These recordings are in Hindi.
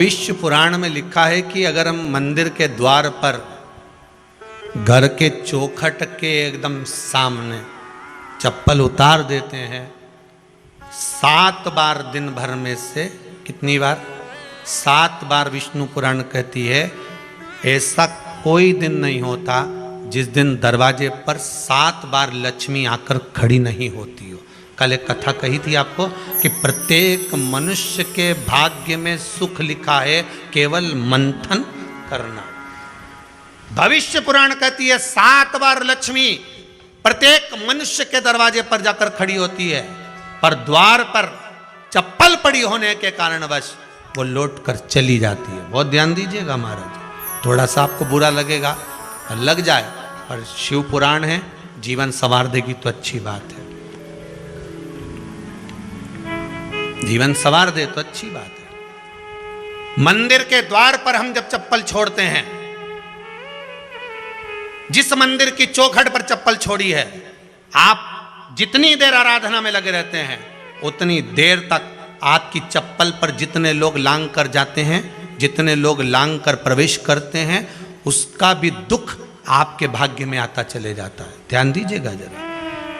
विश्व पुराण में लिखा है कि अगर हम मंदिर के द्वार पर घर के चौखट के एकदम सामने चप्पल उतार देते हैं 7 बार दिन भर में से, कितनी बार? 7 बार विष्णु पुराण कहती है ऐसा कोई दिन नहीं होता जिस दिन दरवाजे पर 7 बार लक्ष्मी आकर खड़ी नहीं होती हो। कल एक कथा कही थी आपको कि प्रत्येक मनुष्य के भाग्य में सुख लिखा है, केवल मंथन करना। भविष्य पुराण कहती है 7 बार लक्ष्मी प्रत्येक मनुष्य के दरवाजे पर जाकर खड़ी होती है, पर द्वार पर चप्पल पड़ी होने के कारणवश वो लौट कर चली जाती है। बहुत ध्यान दीजिएगा महाराज, थोड़ा सा आपको बुरा लगेगा, लग जाए, पर शिव पुराण है, जीवन संवार देगी तो अच्छी बात है, जीवन संवार दे तो अच्छी बात है। मंदिर के द्वार पर हम जब चप्पल छोड़ते हैं, जिस मंदिर की चौखट पर चप्पल छोड़ी है, आप जितनी देर आराधना में लगे रहते हैं उतनी देर तक आपकी चप्पल पर जितने लोग लांग कर जाते हैं, जितने लोग लांग कर प्रवेश करते हैं, उसका भी दुख आपके भाग्य में आता चले जाता है। ध्यान दीजिएगा जरा,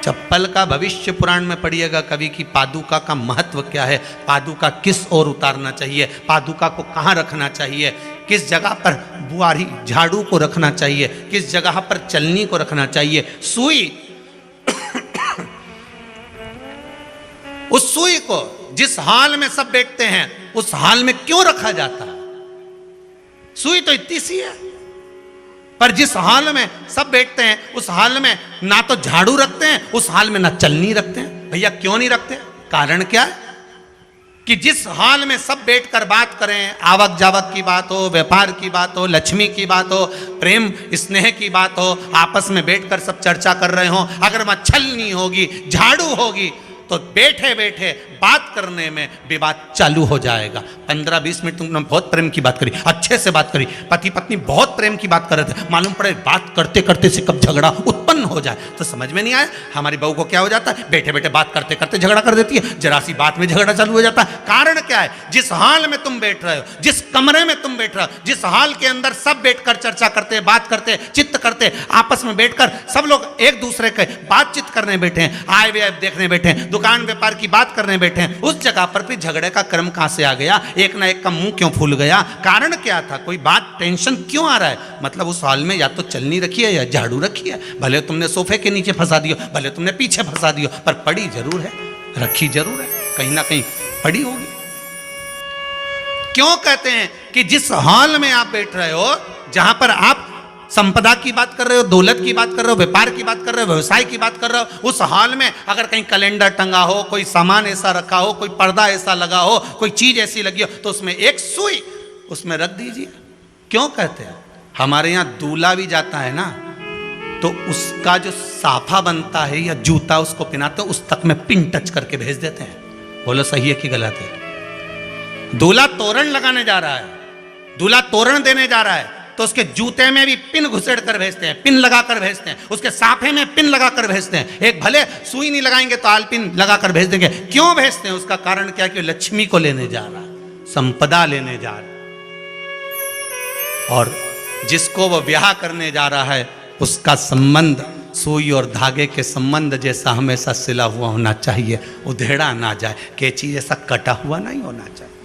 चप्पल का भविष्य पुराण में पढ़िएगा कवि की पादुका का महत्व क्या है, पादुका किस ओर उतारना चाहिए, पादुका को कहाँ रखना चाहिए, किस जगह पर बुआरी झाड़ू को रखना चाहिए, किस जगह पर चलनी को रखना चाहिए, सुई उस सुई को जिस हाल में सब बैठते हैं उस हाल में क्यों रखा जाता है? सुई तो इतनी सी है, पर जिस हाल में सब बैठते हैं उस हाल में ना तो झाड़ू रखते हैं, उस हाल में ना चलनी रखते हैं। भैया क्यों नहीं रखते? कारण क्या है कि जिस हाल में सब बैठकर बात करें, आवक जावक की बात हो, व्यापार की बात हो, लक्ष्मी की बात हो, प्रेम स्नेह की बात हो, आपस में बैठकर सब चर्चा कर रहे हो, अगर वहां छलनी होगी, झाड़ू होगी तो बैठे बैठे बात करने में विवाद चालू हो जाएगा। 15-20 मिनट तुमने बहुत प्रेम की बात करी, अच्छे से बात करी, पति पत्नी बहुत प्रेम की बात कर रहे थे, मालूम पड़े बात करते करते से कब झगड़ा उत्पन्न हो जाए तो समझ में नहीं आया। हमारी बहू को क्या हो जाता है, बैठे बैठे बात करते करते झगड़ा कर देती है, जरा सी बात में झगड़ा चालू हो जाता है। कारण क्या है? जिस हाल में तुम बैठ रहे हो, जिस कमरे में तुम बैठ रहे हो, जिस हाल के अंदर सब बैठकर चर्चा करते, बात करते, चित्त करते, आपस में बैठकर सब लोग एक दूसरे के बातचीत करने बैठे हैं, आए व्यय देखने बैठे हैं, दुकान व्यापार की बात करने बैठे हैं, उस जगह पर भी झगड़े का क्रम कहां से आ गया? एक ना एक का मुंह क्यों फूल गया? कारण क्या था? कोई बात टेंशन क्यों आ रहा है? मतलब उस हाल में या तो चलनी रखी है या झाड़ू रखी है, भले तुमने सोफे के नीचे फंसा दियो, भले तुमने पीछे फंसा दियो, पर पड़ी जरूर है, रखी जरूर है, कहीं ना कहीं पड़ी होगी। क्यों कहते हैं कि जिस हाल में आप बैठ रहे हो, जहां पर आप संपदा की बात कर रहे हो, दौलत की बात कर रहे हो, व्यापार की बात कर रहे हो, व्यवसाय की बात कर रहे हो, उस हाल में अगर कहीं कैलेंडर टंगा हो, कोई सामान ऐसा रखा हो, कोई पर्दा ऐसा लगा हो, कोई चीज ऐसी लगी हो, तो उसमें एक सुई उसमें रख दीजिए। क्यों कहते हैं? हमारे यहाँ दूल्हा भी जाता है ना, तो उसका जो साफा बनता है या जूता उसको पहनाते हैं, उस तक में पिन टच करके भेज देते हैं। बोलो सही है कि गलत है? दूल्हा तोरण लगाने जा रहा है, दूल्हा तोरण देने जा रहा है, तो उसके जूते में भी पिन घुसेड़ कर भेजते हैं, पिन लगा कर भेजते हैं, उसके साफे में पिन लगा कर भेजते हैं। एक भले सुई नहीं लगाएंगे तो आल पिन लगा कर भेज देंगे। क्यों भेजते हैं? उसका कारण क्या? कि लक्ष्मी को लेने जा रहा है, संपदा लेने जा रहा है, और जिसको वो ब्याह करने जा रहा है उसका संबंध सुई और धागे के संबंध जैसा हमेशा सिला हुआ होना चाहिए, उधेड़ा ना जाए, कैंची जैसा कटा हुआ नहीं होना चाहिए।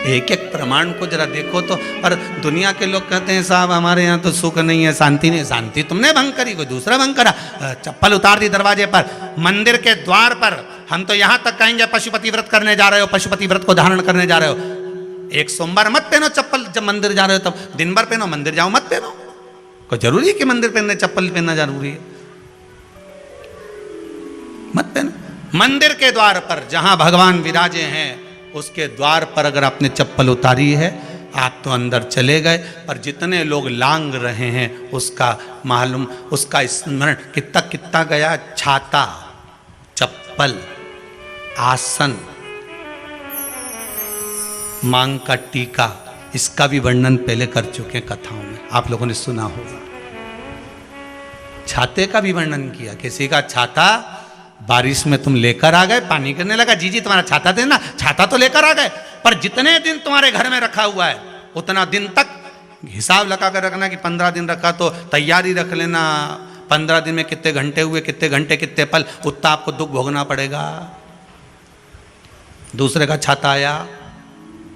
एक एक प्रमाण को जरा देखो तो। और दुनिया के लोग कहते हैं साहब हमारे यहाँ तो सुख नहीं है, शांति नहीं। शांति तुमने भंग करी, कोई दूसरा भंग करा। चप्पल उतार दी दरवाजे पर, मंदिर के द्वार पर। हम तो यहाँ तक कहेंगे पशुपति व्रत करने जा रहे हो, पशुपति व्रत को धारण करने जा रहे हो, एक सोमवार मत पहनो चप्पल, जब मंदिर जा रहे हो तब दिन भर पहनो, मंदिर जाओ मत पहनो। कोई जरूरी है कि मंदिर पहनने चप्पल पहनना जरूरी है? मत पहनो। मंदिर के द्वार पर जहां भगवान विराजे हैं उसके द्वार पर अगर आपने चप्पल उतारी है, आप तो अंदर चले गए, पर जितने लोग लांग रहे हैं उसका मालूम, उसका स्मरण कितना कितना गया। छाता, चप्पल, आसन, मांग का टीका, इसका भी वर्णन पहले कर चुके हैं कथाओं में, आप लोगों ने सुना होगा। छाते का भी वर्णन किया, किसी का छाता बारिश में तुम लेकर आ गए, पानी गिरने लगा, जी जी तुम्हारा छाता देना, छाता तो लेकर आ गए, पर जितने दिन तुम्हारे घर में रखा हुआ है उतना दिन तक हिसाब लगा कर रखना कि 15 दिन रखा तो तैयारी रख लेना, 15 दिन में कितने घंटे हुए, कितने घंटे कितने पल, उतना आपको दुख भोगना पड़ेगा। दूसरे का छाता आया,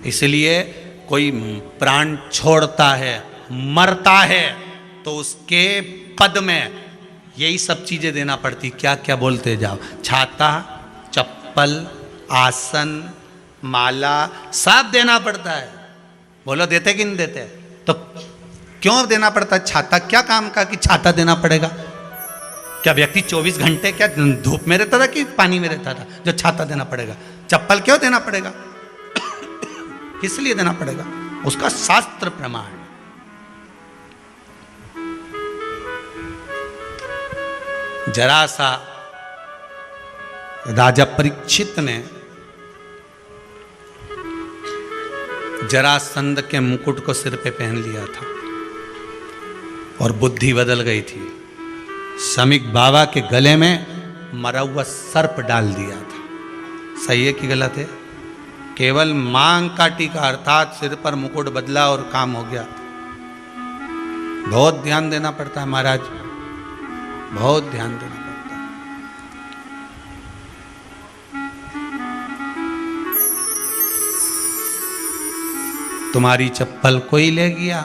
इसलिए कोई प्राण छोड़ता है, मरता है, तो उसके पद में यही सब चीजें देना पड़ती। क्या क्या बोलते जाओ, छाता, चप्पल, आसन, माला, सब देना पड़ता है। बोलो देते कि नहीं देते? तो क्यों देना पड़ता है छाता? क्या काम का कि छाता देना पड़ेगा? क्या व्यक्ति 24 घंटे क्या धूप में रहता था कि पानी में रहता था जो छाता देना पड़ेगा? चप्पल क्यों देना पड़ेगा? किस लिए देना पड़ेगा? उसका शास्त्र प्रमाण। जरा सा राजा परीक्षित ने जरासंध के मुकुट को सिर पे पहन लिया था और बुद्धि बदल गई थी। शमीक बाबा के गले में मरा हुआ सर्प डाल दिया था। सही है कि गलत है? केवल मांग का टीका अर्थात सिर पर मुकुट बदला और काम हो गया। बहुत ध्यान देना पड़ता है महाराज, बहुत ध्यान देना पड़ता है। तुम्हारी चप्पल कोई ले गया,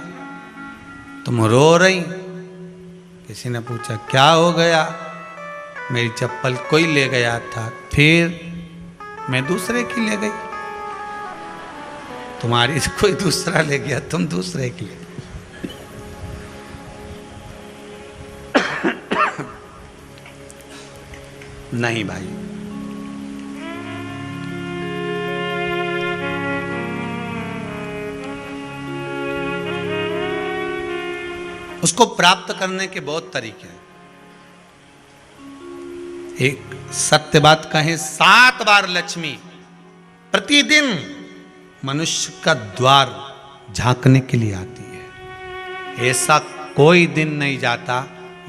तुम रो रही, किसी ने पूछा क्या हो गया? मेरी चप्पल कोई ले गया था, फिर मैं दूसरे की ले गई। तुम्हारी कोई दूसरा ले गया, तुम दूसरे की ले गई। नहीं भाई, उसको प्राप्त करने के बहुत तरीके हैं। एक सत्य बात कहें, 7 बार लक्ष्मी प्रतिदिन मनुष्य का द्वार झांकने के लिए आती है। ऐसा कोई दिन नहीं जाता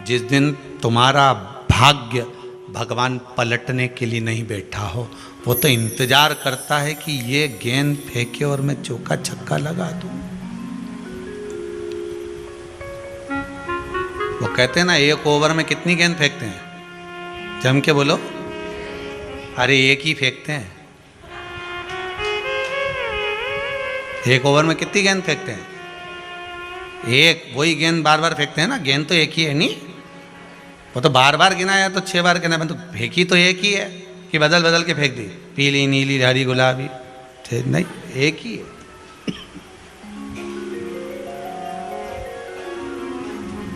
जिस दिन तुम्हारा भाग्य भगवान पलटने के लिए नहीं बैठा हो। वो तो इंतजार करता है कि ये गेंद फेंके और मैं चौका छक्का लगा दूं। वो कहते हैं ना, एक ओवर में कितनी गेंद फेंकते हैं? जम के बोलो। अरे एक ही फेंकते हैं। एक ओवर में कितनी गेंद फेंकते हैं? एक। वही गेंद बार बार फेंकते हैं ना, गेंद तो एक ही है नहीं। वो तो बार बार गिनाया तो 6 बार गिना, तो फेंकी तो एक ही है कि बदल बदल के फेंक दी, पीली नीली हरी गुलाबी? नहीं, एक ही है।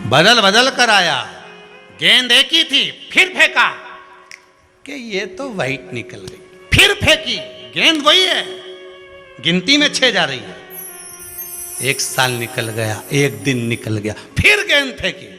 बदल बदल कर आया, गेंद एक ही थी, फिर फेंका कि ये तो वाइट निकल गई, फिर फेंकी, गेंद वही है, गिनती में 6 जा रही है। 1 साल निकल गया, 1 दिन निकल गया, फिर गेंद फेंकी,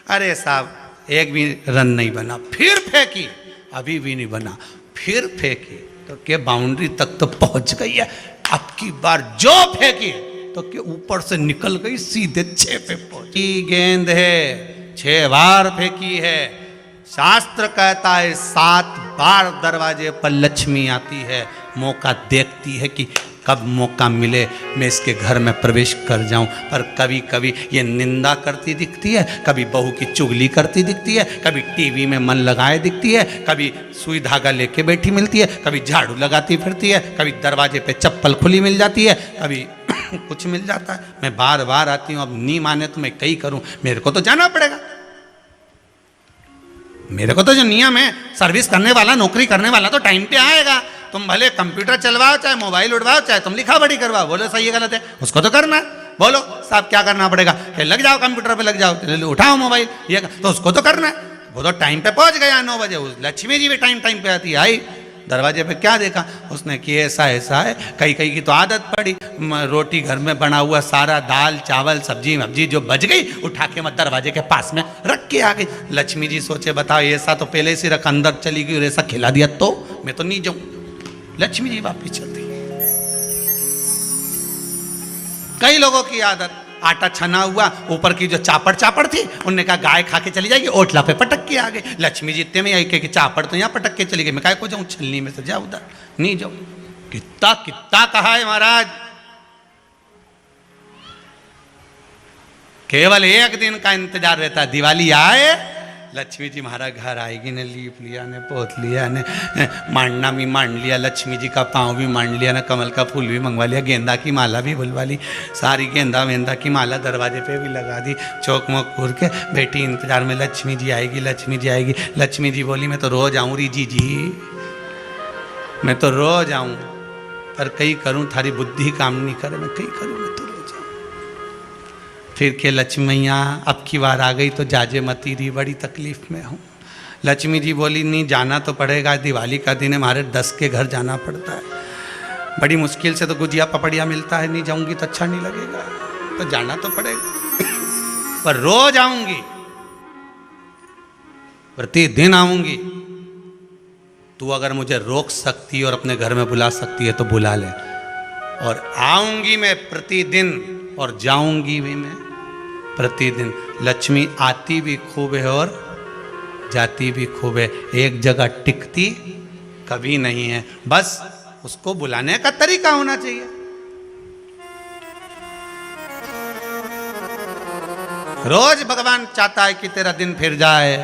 अरे साहब एक भी रन नहीं बना, फिर फेंकी, अभी भी नहीं बना, फिर फेंकी तो क्या बाउंड्री तक तो पहुंच गई है। अब की बार जो फेंकी तो के ऊपर से निकल गई, सीधे 6 पे पहुंची। गेंद है, 6 बार फेंकी है। शास्त्र कहता है 7 बार दरवाजे पर लक्ष्मी आती है, मौका देखती है कि कब मौका मिले मैं इसके घर में प्रवेश कर जाऊं। पर कभी कभी ये निंदा करती दिखती है, कभी बहू की चुगली करती दिखती है, कभी टीवी में मन लगाए दिखती है, कभी सुई धागा लेके बैठी मिलती है, कभी झाड़ू लगाती फिरती है, कभी दरवाजे पे चप्पल खुली मिल जाती है, कभी कुछ मिल जाता है। मैं बार बार आती हूँ, अब नहीं माने तो मैं कई करूं, मेरे को तो जाना पड़ेगा। मेरे को तो जो नियम है, सर्विस करने वाला, नौकरी करने वाला तो टाइम पे आएगा। तुम भले कंप्यूटर चलवाओ, चाहे मोबाइल उड़वाओ, चाहे तुम लिखा पढ़ी करवाओ, बोलो सही है गलत है, उसको तो करना है। बोलो साहब क्या करना पड़ेगा? लग जाओ कंप्यूटर पे, लग जाओ, उठाओ मोबाइल, ये तो उसको तो करना है। वो तो टाइम पे पहुंच गया 9 बजे। लक्ष्मी जी भी टाइम पे आती है। आई दरवाजे पे क्या देखा उसने कि ऐसा ऐसा है। कई कई की तो आदत पड़ी, रोटी घर में बना हुआ सारा दाल चावल सब्जी वब्जी जो बच गई उठा के मैं दरवाजे के पास में रख के आ गई। लक्ष्मी जी सोचे बताओ ऐसा तो पहले से रख, अंदर चली गई और ऐसा खिला दिया तो मैं तो नहीं जाऊं। लक्ष्मी जी वापिस चलती। कई लोगों की आदत, आटा छना हुआ, ऊपर की जो चापड़ थी उनने कहा गाय खा के चली जाएगी, ओटला पे पटक के आ गई। लक्ष्मी जी इतने में आई कि चापड़ तो यहाँ पटक के चली गई। मैं कहा को जाऊँ छलनी में से, जा उधर नहीं जाऊँ। कितना कितना कहा है महाराज, केवल एक दिन का इंतजार रहता है, दिवाली आए लक्ष्मी जी हमारा घर आएगी ने, लीप लिया ने, पोत लिया ने, मांडना भी मांड लिया, लक्ष्मी जी का पाँव भी मांड लिया ना, कमल का फूल भी मंगवा लिया, गेंदा की माला भी बुलवा ली, सारी गेंदा वेंदा की माला दरवाजे पे भी लगा दी, चौक मोक पूर के बेटी इंतजार में, लक्ष्मी जी आएगी, लक्ष्मी जी आएगी। लक्ष्मी जी बोली मैं तो रोज आऊँ री जी, मैं तो रोज आऊँ, पर कई करूँ थारी बुद्धि काम नहीं करे, मैं कई करूँ, मैं तो रोज आऊँ। फिर के लक्ष्मी मैया अब की बार आ गई तो जाजे मती रही, बड़ी तकलीफ में हूँ। लक्ष्मी जी बोली नहीं जाना तो पड़ेगा, दिवाली का दिन है, हमारे 10 के घर जाना पड़ता है, बड़ी मुश्किल से तो गुजिया पपड़िया मिलता है, नहीं जाऊंगी तो अच्छा नहीं लगेगा, तो जाना तो पड़ेगा, पर रोज आऊंगी, प्रतिदिन आऊंगी। तू अगर मुझे रोक सकती है और अपने घर में बुला सकती है तो बुला ले, और आऊंगी मैं प्रतिदिन और जाऊंगी भी मैं प्रतिदिन। लक्ष्मी आती भी खूब है और जाती भी खूब है, एक जगह टिकती कभी नहीं है, बस उसको बुलाने का तरीका होना चाहिए। रोज भगवान चाहता है कि तेरा दिन फिर जाए।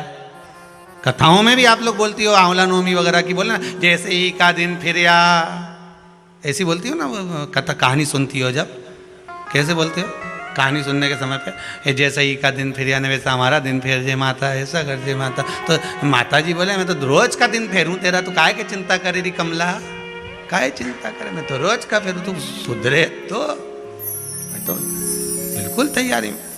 कथाओं में भी आप लोग बोलती हो, आंवला नवमी वगैरह की बोलना, जैसे ही का दिन फिर या, ऐसी बोलती हो ना, कथा कहानी सुनती हो जब, कैसे बोलते हो कहानी सुनने के समय पे, ये जैसे ही का दिन फिर यानी वैसा हमारा दिन फेर जे माता, ऐसा कर जे माता। तो माता जी बोले मैं तो रोज का दिन फेरूं तेरा, तू काहे के चिंता करे री कमला, काहे चिंता करे, मैं तो रोज का फेरूं, तू सुधरे तो मैं तो बिल्कुल तैयारी में।